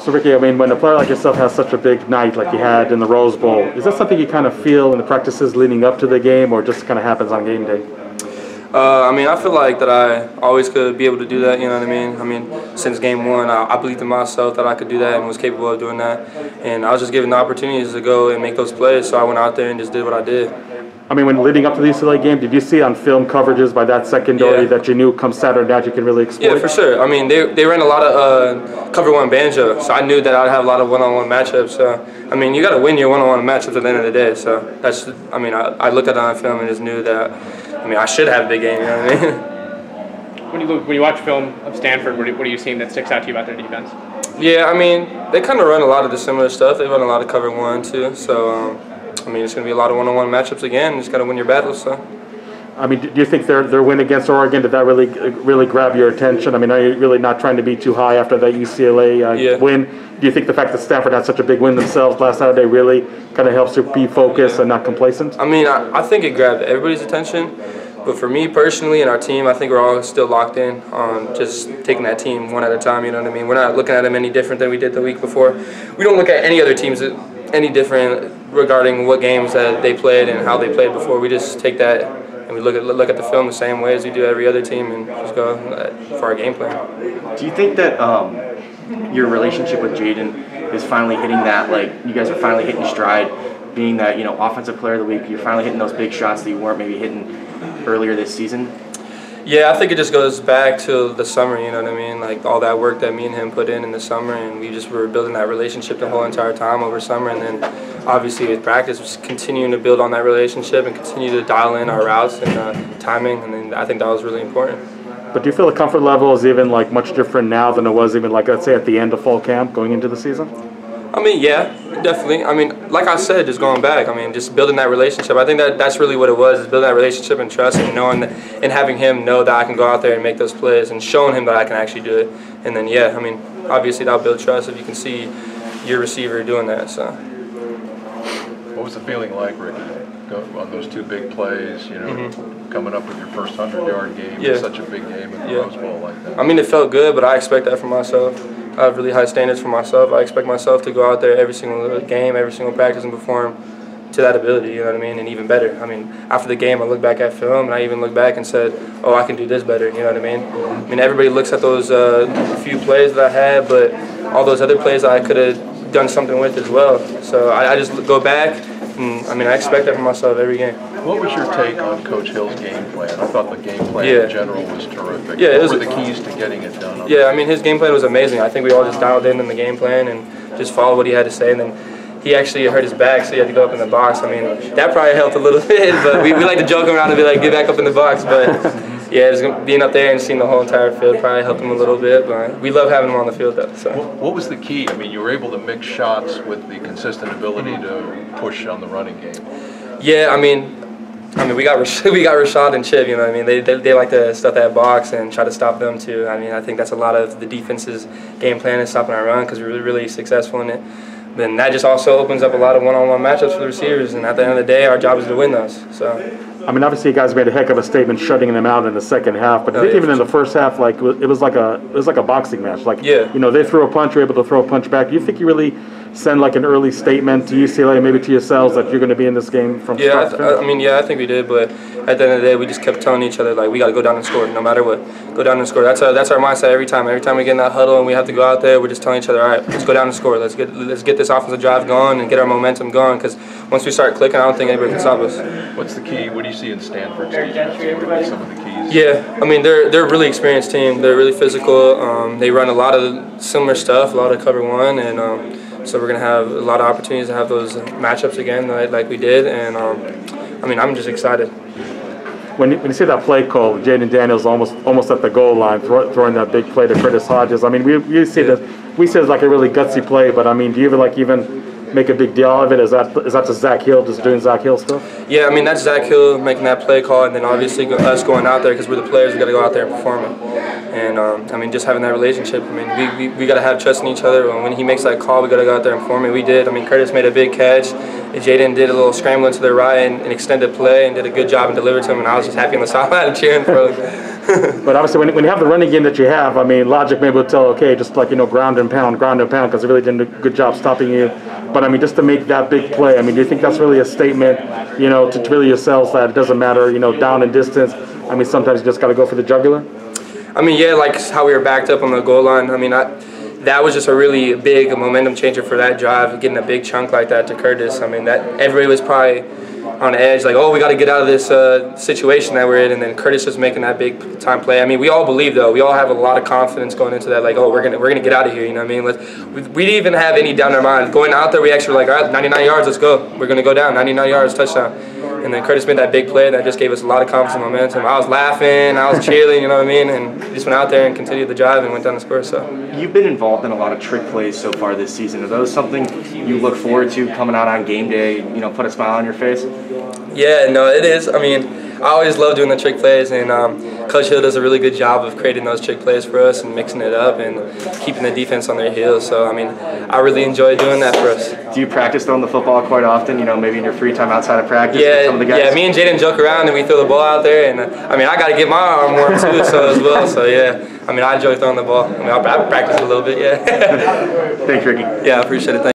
So Ricky, I mean, when a player like yourself has such a big night like you had in the Rose Bowl, is that something you kind of feel in the practices leading up to the game, or just kind of happens on game day? I mean, I feel like that I always could be able to do that, you know what I mean? I mean, since game one, I believed in myself that I could do that and was capable of doing that. And I was just given the opportunities to go and make those plays, so I went out there and just did what I did. I mean, when leading up to the UCLA game, did you see on film coverages by that secondary that you knew come Saturday night you could really exploit? Yeah, for sure. I mean, they ran a lot of cover one banjo, so I knew that I'd have a lot of one-on-one matchups. I mean, you got to win your one-on-one matchups at the end of the day. So that's, I mean, I looked at it on film and just knew that, I mean, I should have a big game, you know what I mean? When you watch film of Stanford, what are you seeing that sticks out to you about their defense? Yeah, I mean, they kind of run a lot of the similar stuff. They run a lot of cover one, too. So, I mean, it's going to be a lot of one-on-one matchups again. You just got to win your battles. So, I mean, do you think their win against Oregon, did that really grab your attention? I mean, are you really not trying to be too high after that UCLA win? Do you think the fact that Stanford had such a big win themselves last Saturday really kind of helps you be focused and not complacent? I mean, I think it grabbed everybody's attention. But for me personally and our team, I think we're all still locked in on just taking that team one at a time, you know what I mean? We're not looking at them any different than we did the week before. We don't look at any other teams any different regarding what games that they played and how they played before. We just take that and we look at the film the same way as we do every other team and just go for our game plan. Do you think that your relationship with Jaden is finally hitting that, like you guys are finally hitting stride, being that, you know, offensive player of the week, you're finally hitting those big shots that you weren't maybe hitting earlier this season? Yeah, I think it just goes back to the summer, you know what I mean? Like all that work that me and him put in the summer, and we just were building that relationship the whole entire time over summer. And then obviously with practice, just continuing to build on that relationship and continue to dial in our routes and timing. And then I think that was really important. But do you feel the comfort level is even like much different now than it was even like, let's say, at the end of fall camp going into the season? I mean, yeah, definitely. I mean, like I said, just going back, I mean, just building that relationship. I think that's really what it was, is building that relationship and trust and knowing that, and having him know that I can go out there and make those plays and showing him that I can actually do it. And then, yeah, I mean, obviously that'll build trust if you can see your receiver doing that. So, what was the feeling like, Ricky, on those two big plays, you know, coming up with your first 100-yard game in such a big game in the Rose Bowl like that? I mean, it felt good, but I expect that from myself. I have really high standards for myself. I expect myself to go out there every single game, every single practice, and perform to that ability, you know what I mean, and even better. I mean, after the game, I look back at film, and I even look back and said, oh, I can do this better, you know what I mean? I mean, everybody looks at those few plays that I had, but all those other plays that I could have done something with as well. So I just go back, and I mean, I expect that from myself every game. What was your take on Coach Hill's game plan? I thought the game plan in general was terrific. Yeah, what were the keys to getting it done? I mean, his game plan was amazing. I think we all just dialed in the game plan and just followed what he had to say. And then he actually hurt his back, so he had to go up in the box. I mean, that probably helped a little bit, but we like to joke around and be like, get back up in the box. But yeah, just being up there and seeing the whole entire field probably helped him a little bit. But we love having him on the field, though. So. What was the key? I mean, you were able to mix shots with the consistent ability to push on the running game. Yeah, I mean, we got Rashad and Chip, you know what I mean? They like to stuff that box and try to stop them too. I mean, I think that's a lot of the defense's game plan is stopping our run because we're really successful in it. Then that just also opens up a lot of one-on-one matchups for the receivers, and at the end of the day, our job is to win those. So. I mean, obviously, you guys made a heck of a statement shutting them out in the second half, but I think even in the first half, like it was like a boxing match. Like, you know, they threw a punch, you're able to throw a punch back. Do you think you really send like an early statement to UCLA, maybe to yourselves, that you're going to be in this game from start to finish? I mean, I think we did, but at the end of the day, we just kept telling each other, like, we got to go down and score, no matter what. Go down and score. That's our mindset every time. Every time we get in that huddle and we have to go out there, we're just telling each other, all right, let's go down and score. Let's get this offensive drive going and get our momentum going, because once we start clicking, I don't think anybody can stop us. What's the key? What do you see in Stanford's defense? What are some of the keys? Yeah, I mean, they're a really experienced team. They're really physical. They run a lot of similar stuff, a lot of cover one, and so we're going to have a lot of opportunities to have those matchups again like we did, and I mean, I'm just excited. When you see that play call, Jaden Daniels almost at the goal line, throwing that big play to Curtis Hodges, I mean, we see it as like a really gutsy play, but I mean, do you even make a big deal of it? Is that just Zach Hill just doing Zach Hill stuff? Yeah, I mean, that's Zach Hill making that play call, and then obviously us going out there, because we're the players, we got to go out there and perform it. And I mean, just having that relationship. I mean, we got to have trust in each other. When he makes that call, we got to go out there and perform it. We did. I mean, Curtis made a big catch. Jaden did a little scramble to the right and extended play and did a good job and delivered to him. And I was just happy on the sideline and cheering for him. But obviously, when you have the running game that you have, I mean, logic maybe would tell, okay, just like, ground and pound, because they really did a good job stopping you. But I mean, just to make that big play, I mean, do you think that's really a statement, to really yourselves that it doesn't matter, down and distance? I mean, sometimes you just got to go for the jugular. I mean, yeah, like how we were backed up on the goal line. I mean, that was just a really big momentum changer for that drive, getting a big chunk like that to Curtis. I mean, that everybody was probably on the edge, like, oh, we got to get out of this situation that we're in, and then Curtis was making that big time play. I mean, we all believe, though. We all have a lot of confidence going into that, like, oh, we're gonna get out of here, you know what I mean? We didn't even have any doubt in our mind. Going out there, we actually were like, all right, 99 yards, let's go. We're going to go down, 99 yards, touchdown. And then Curtis made that big play, and that just gave us a lot of confidence and momentum. I was laughing, I was cheering, you know what I mean? And we just went out there and continued the drive and went down the score. So you've been involved in a lot of trick plays so far this season. Are those something you look forward to coming out on game day, put a smile on your face? Yeah, no, it is. I mean, I always love doing the trick plays, and Coach Hill does a really good job of creating those trick plays for us and mixing it up and keeping the defense on their heels. So, I mean, I really enjoy doing that for us. Do you practice throwing the football quite often, maybe in your free time outside of practice yeah, with some of the guys? Yeah, me and Jaden joke around and we throw the ball out there, and I mean, I got to get my arm warm too, as well. So, yeah, I mean, I enjoy throwing the ball. I mean, I practice a little bit, yeah. Thanks, Ricky. Yeah, I appreciate it. Thanks.